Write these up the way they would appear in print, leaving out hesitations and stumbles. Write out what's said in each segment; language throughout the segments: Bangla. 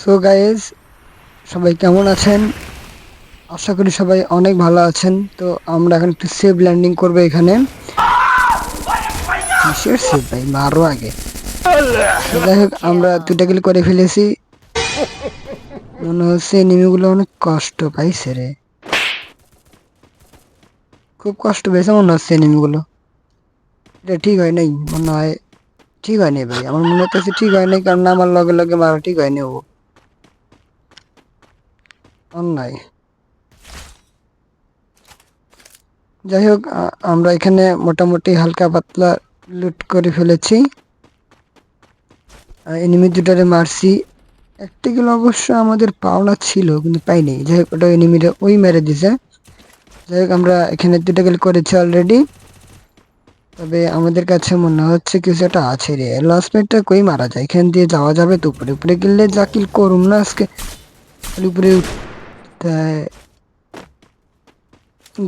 সো গাইস, সবাই কেমন আছেন? আশা করি সবাই অনেক ভালো আছেন। তো আমরা এখন একটু সেফ ল্যান্ডিং করবো এখানে। কিসের সেফ ভাই, মারো আগে। তো যাই হোক, আমরা দুটা কিল করে ফেলেছি। মনে হচ্ছে এনিমিগুলো অনেক কষ্ট পাইছে রে, খুব কষ্ট পেয়েছে মনে হচ্ছে এনিমিগুলো। এটা ঠিক হয় নাই মনে হয়, ঠিক হয়নি ভাই, আমার মনে হচ্ছে ঠিক হয় নাই, কারণ আমার লগে লগে মারা ঠিক হয়নি, ও অন্যায়। যাই হোক, আমরা এখানে মোটামুটি হালকা পাতলা লুট করে ফেলেছি। এনিমি দুটারে মারছি। একটা কিল অবশ্য আমাদের পাওনা ছিল, কিন্তু পাইনি। যাই হোক, ওটা এনিমিটা ওই মেরে দিছে। যাই হোক, আমরা এখানে দুটা কিল করেছি অলরেডি। তবে আমাদের কাছে মনে হচ্ছে কিছু একটা আছে রে। লাস্ট মিনিটটা কই মারা যায়? এখান দিয়ে যাওয়া যাবে তো? উপরে উপরে গেলে যা কিল করুম না আজকে, খালি উপরে উঠতে হয়।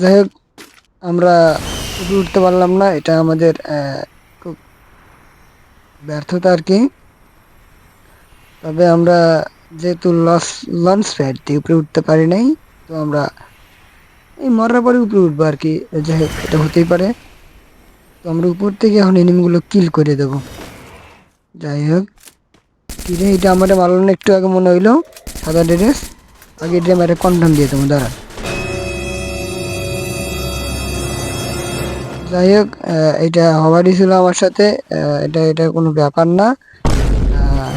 যাই হোক, আমরা উপরে উঠতে পারলাম না, এটা আমাদের খুব ব্যর্থতা আর কি। তবে আমরা যেহেতু লঞ্চ প্যাড দিয়ে উপরে উঠতে পারি নাই, তো আমরা এই মরার পরে উপরে উঠবো আর কি। যাই হোক, এটা হতেই পারে। তো আমরা উপর থেকে এখন এনিমিগুলো কিল করে দেব। যাই হোক, কিরে এটা আমার মারল না একটু আগে মনে হইলো, সাদা ড্রেস। আগে এটা মেরে কনফার্ম দিয়ে দেবো, দাঁড়া। যাই হোক, এটা হওয়ারই ছিল আমার সাথে। এটা এটা কোনো ব্যাপার না,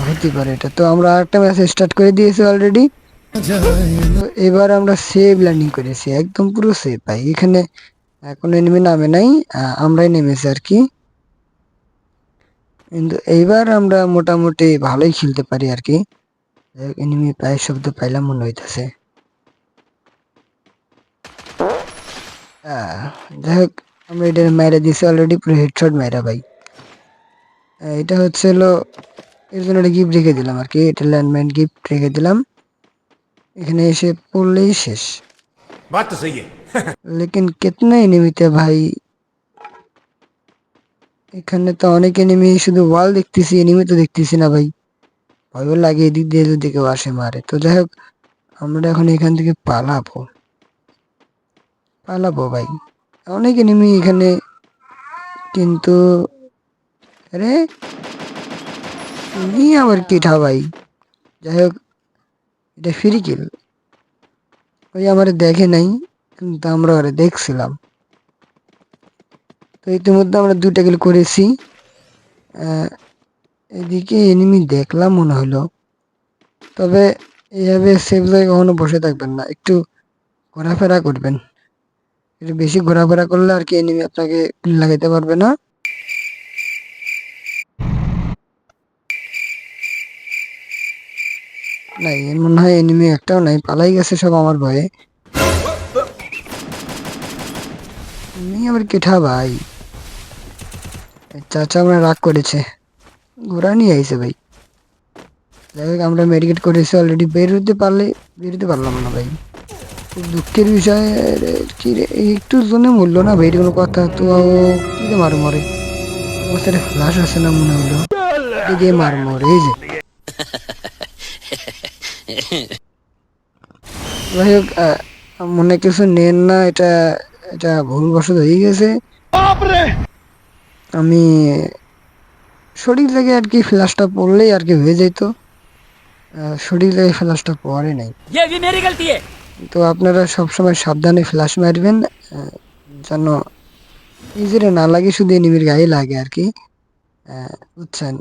হতে পারে এটা। তো আমরা আরেকটা ম্যাচ স্টার্ট করে দিয়েছি অলরেডি। তো এবার আমরা সেভ ল্যান্ডিং করেছি, একদম পুরো সেভ ভাই। এখানে কোনো এনিমি নামে নাই, আমরাই নেমেছি আর কি। কিন্তু এইবার আমরা মোটামুটি ভালোই খেলতে পারি আর কি। এনিমি প্রায় শব্দ পাইলাম মনে হইতেছে। যাই হোক, আমরা এটা মেরে দিছি অলরেডি, পুরো হেডশট মেরা ভাই। এটা হচ্ছে হলো, এর জন্য একটা গিফট রেখে দিলাম আর কি। এটা ল্যান্ডমাইন গিফট রেখে দিলাম, এখানে এসে পড়লেই শেষ। बात तो सही है। লেকিন কিতনা এনিমি थे ভাই, এখানে তো অনেক এনিমি, শুধু ওয়াল দেখতেছি, এনিমি তো দেখতেছি না ভাই। ভয়ও লাগে এদিক দিয়ে যদি কেউ আসে মারে। তো যাই হোক, আমরা এখন এখান থেকে পালাবো, পালাবো ভাই। অনেক এনিমি এখানে, কিন্তু আরে তুমি আবার কিঠা ভাই। যাই হোক, এটা ফ্রি কিল। ওই আমার দেখে নাই, কিন্তু আমরা ওরা দেখছিলাম। তো ইতিমধ্যে আমরা দুইটা কিল করেছি। এদিকে এনিমি দেখলাম মনে হলো। তবে এইভাবে সেফ জায়গায় কখনো বসে থাকবেন না, একটু ঘোরাফেরা করবেন। একটু বেশি ঘোরাফেরা করলে আর কি এনিমি আপনাকে গুলি লাগাইতে পারবে না। নাই, এর মনে হয় এনিমি একটাও নাই, পালাই গেছে সব আমার ভয়ে। তুমি আবার কেঠা ভাই, চাচা আমরা রাগ করেছে, ঘোরা নিয়ে আইছে ভাই। যাই হোক, আমরা মেডিকেট করেছি অলরেডি। বেরোতে পারলাম না ভাই, খুব দুঃখের বিষয়। কি রে, একটু জন্য মরলো না ভাই, এর কোনো কথা? তো কি রে মার মরে, আমার সাথে ফ্লাশ আছে না মনে হলো, এটা দিয়ে মার মরে। এই যে যাই হোক, মনে কিছু নেন না, এটা এটা ভুলবশত হয়ে গেছে। আমি সঠিক জায়গায় আর কি ফ্ল্যাশটা পড়লেই আর কি হয়ে যেত, সঠিক জায়গায় ফ্ল্যাশটা পড়ে নাই। ये भी मेरी गलती है। তো আপনারা সবসময় সাবধানে ফ্ল্যাশ মারবেন, যেন নিজের না লাগে, শুধু এনিমির গায়ে লাগে আর কি। বুঝছেন?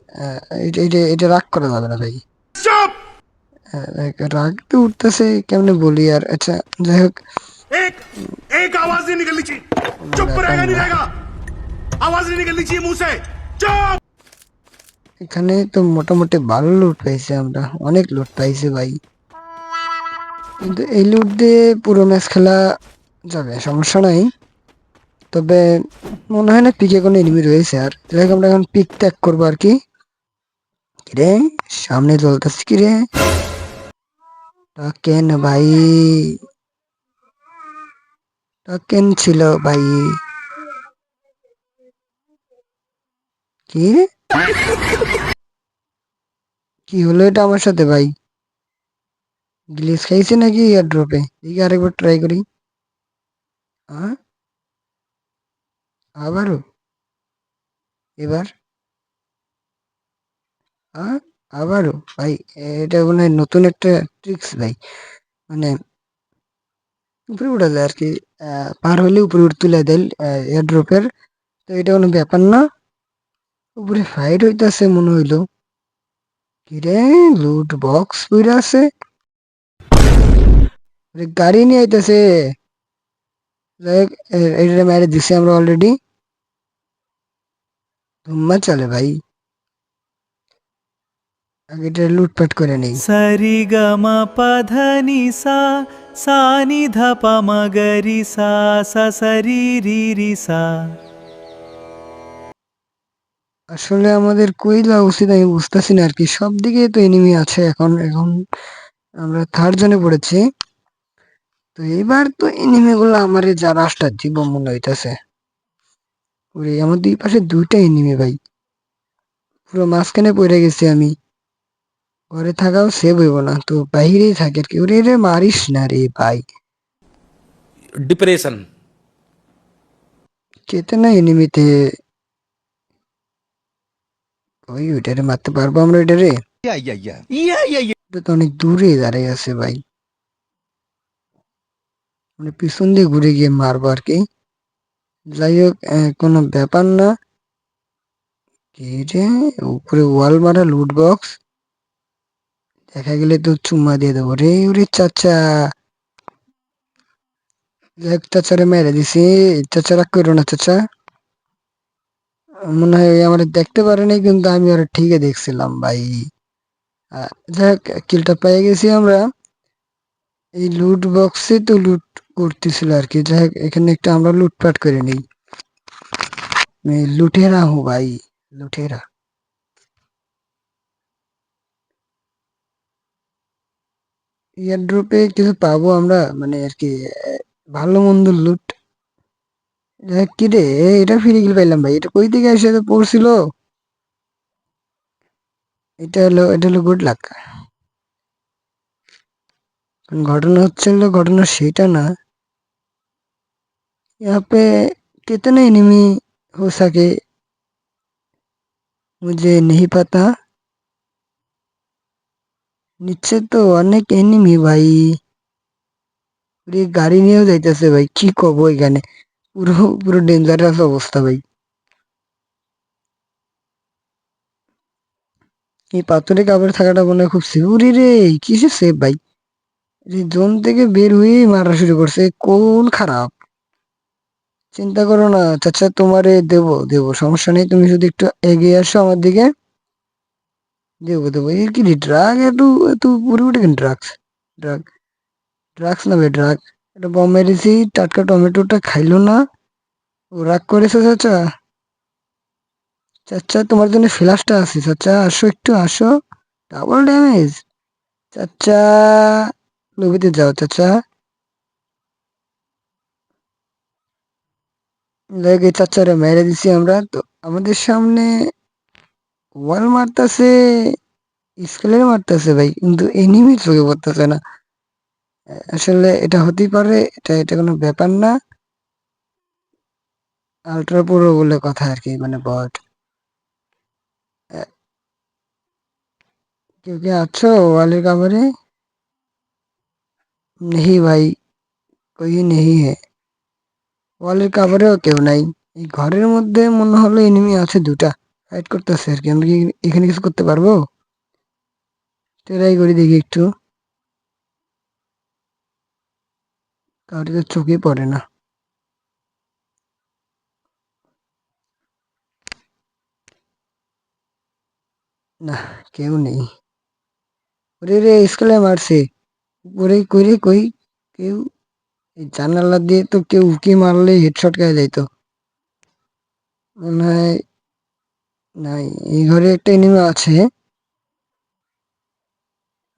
এটা এটা এটা রাগ করা যাবে না ভাই। चुप। রাগ তো উঠতেছে, কেমনে বলি আর। আচ্ছা, যাই হোক, एक एक आवाज नहीं निकलनी चाहिए। কোনো चुप ব্যাপার रहेगा नहीं না। रहेगा। आवाज नहीं निकलनी चाहिए मुंह से। चुप। এখানে তো মোটামুটি ভালো লুট পাইছি আমরা, অনেক লুট পাইছি ভাই। কিন্তু এই লুট দিয়ে পুরো ম্যাচ খেলা যাবে, সমস্যা নাই। তবে মনে হয় না পিকে কোনো এনিমি রয়েছে। আর যাই হোক, আমরা এখন পিক ত্যাগ করবো আর কি। কিরে, সামনে চলতেছে কিরে, কেন ভাই, কেন ছিল ভাই? কি রে, কি হলো এটা আমার সাথে ভাই? গ্লিচ খাইছে নাকি এয়ার ড্রপে? দেখি আরেকবার ট্রাই করি। হ্যাঁ, আবারও। এবার। হ্যাঁ, আবারও ভাই। এটা মনে হয় নতুন একটা ট্রিক্স ভাই। মানে উপরে উঠা যায় আর কি। পার হইলে উপরে তুলে দেয় এয়ার ড্রপের। তো এটা কোনো ব্যাপার না। উপরে ফাইট হইতাছে মনে হইলো। কিরে, লুট বক্স পইরা আছে। গাড়ি নিয়ে আইতাছে। যাই হোক, এটা মেরে দিছি আমরা অলরেডি। ধুম্মা চলে ভাই। আগে এটা লুটপাট করে নেই। सरि ग म प ध नि सा सा नि ध प म ग रि सा सा स रि रि रि सा। আসলে আমাদের কই যাওয়া উচিত আমি বুঝতেছি না আর কি। সব দিকে তো এনিমি আছে এখন। এখন আমরা থার্ড জোনে পড়েছি। তো এইবার তো এনিমি গুলো আমার যা রাস্তা জীব মনে হইতাছে। ওরে আমার দুই পাশে দুইটা এনিমি ভাই। পুরো মাঝখানে পড়ে গেছি আমি। ঘরে থাকাও সেভ হইব না, তো বাহিরেই থাকে আর কি। ওরে রে মারিস না রে ভাই। डिप्रेशन চেতে না এনিমিতে। ওই ওইটারে মারতে পারবো আমরা ওইটারে? এটা তো অনেক দূরে দাঁড়াই আছে ভাই। মানে পিছন দিয়ে ঘুরে গিয়ে মারবো আর কি। যাই হোক, কোনো ব্যাপার না। কি রে, উপরে ওয়াল মারা লুট বক্স দেখা গেলে তো চুম্মা দিয়ে দেবো রে। ওরে চাচা। যাই হোক, চাচারে মেরে দিছি। চাচা রাগ করো না চাচা। মনে হয় আমার দেখতে পারে নাই, কিন্তু আমি ওরা ঠিকই দেখছিলাম ভাই। যাই হোক, কিলটা পেয়ে গেছি আমরা। এই লুট বক্সে তো লুট করতেছিল আর কি। যাই হোক, এখানে একটা আমরা লুটপাট করে নিই। লুটেরা হো ভাই, লুটেরা। এয়ার ড্রপে কিছু পাবো আমরা, মানে আর কি। ভালো মন্দ লুট। কি রে, এটা ফিরে গিয়ে পাইলাম ভাই। এটা কই থেকে এসে পড়ছিল? এটা হলো গুড লাক। ঘটনা হচ্ছে হলো, ঘটনা সেটা না। यहाँ पे कितने एनिमी हो सके मुझे नहीं पता। নিচে তো অনেক এনিমি ভাই। গাড়ি নিয়েও যাইতেছে ভাই, কি কব এখানে। পুরো পুরো ডেঞ্জারাস অবস্থা ভাই। এই পাথরে কাপড় থাকাটা মনে হয় খুব সিউরি রে। কিসে সেফ ভাই। জোন থেকে বের হয়ে মারা শুরু করছে, কোন খারাপ। চিন্তা করো না চাচা, তোমারে দেবো দেবো, সমস্যা নেই। তুমি শুধু একটু এগিয়ে আসো আমার দিকে। দেবো দেবো। এর কি ড্রাগ, এত এত পুরো কেন ড্রাগস? ড্রাগ, ড্রাগস না ভাই, ড্রাগ। এটা বম মেরেছি, টাটকা টমেটোটা খাইলো না। ও রাগ করেছে চাচা। চাচা তোমার জন্য ফ্ল্যাশটা আছে চাচা, আসো একটু আসো। Double damage. চাচা, লবিতে যাও চাচা। লাগে চাচারে মেরে দিছি আমরা তো। আমাদের সামনে ওয়াল মারতাছে, স্কেলের মারতাছে ভাই, কিন্তু এনিমি চোখে পড়তেছে না। আসলে এটা হতেই পারে, এটা এটা কোনো ব্যাপার না। আল্ট্রা পুরো বলে কথা আর কি, মানে বট। কেউ কে আছো ওয়ালের কাভারে? নেহি ভাই, কই নেহি হে। ওয়ালের কাভারেও কেউ নাই। এই ঘরের মধ্যে মনে হলো এনিমি আছে দুটা, ফাইট করতেছে আর কি। আমরা কি এখানে কিছু করতে পারবো? ট্রাই করি দেখি একটু। কাউকে তো চোখে পড়ে না। না, কেউ নেই। ওরে রে, স্কেলে মারছে। ওরে কই রে কই? কেউ? এই জানালা দিয়ে তো কেউ উকি মারলে হেডশট খেয়ে যাইতো। মনে হয় নাই। এই ঘরে একটা এনিমি আছে।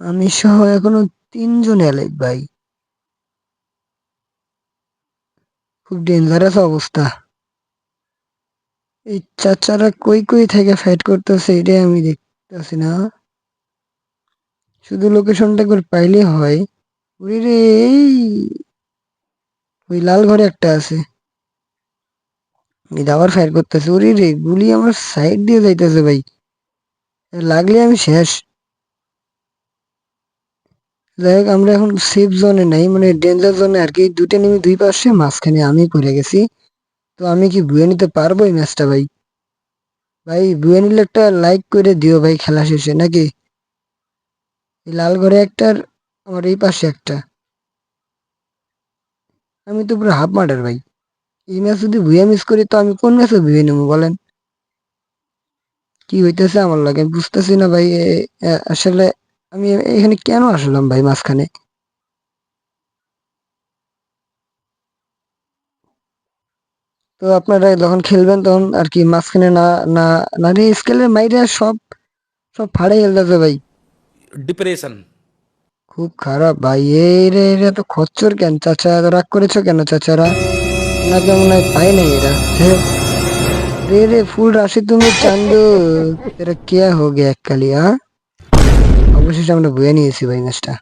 আমি সহ এখনো তিনজন এলাইভ ভাই। খুব ডেঞ্জারাস অবস্থা। এই চাচারা কই কই থেকে ফাইট করতেছে, এটাই আমি দেখতেছি না। শুধু লোকেশনটা একবার পাইলে হয়। ওরে রে, এই ওই লাল ঘরে একটা আছে। এই আবার ফায়ার করতেছে। ওরে রে, গুলি আমার সাইড দিয়ে যাইতেছে ভাই। লাগলে আমি শেষ। যাই হোক, আমরা এখন সেফ জোনে নাই, মানে ডেঞ্জার জোনে আর কি। দুটো নেমে দুই পাশে, মাঝখানে আমি পড়ে গেছি। তো আমি কি বুয়ে নিতে পারবো এই ম্যাচটা ভাই? ভাই বুয়ে নিলে একটা লাইক করে দিও ভাই খেলা শেষে, নাকি? এই লাল ঘরে একটা আর আমার এই পাশে একটা। আমি তো পুরো হাফ মার্ডার ভাই। এই ম্যাচ যদি বুয়ে মিস করি তো আমি কোন ম্যাচে বুয়ে নেবো বলেন? কি হইতেছে আমার লাগে আমি বুঝতেছি না ভাই। আসলে আমি এখানে কেন আসলাম ভাই মাঝখানে? তো আপনারা যখন খেলবেন তখন আর কি মাঝখানে না না না রে, স্কেলের মাইরে সব সব ফাড়ে গেলতেছে ভাই। डिप्रेशन খুব খারাপ ভাই। এই রে, এরা তো খচ্চর কেন? চাচা এত রাগ করেছো কেন চাচারা? ওনাকে মনে হয় পায় নাই এরা। হ্যাঁ, রে রে ফুল রাশি তুমি চান্দু। তেরা কে হো গে এক কালিয়া। অবশেষে আমরা বয়ে নিয়েছি ভাই ম্যাচটা।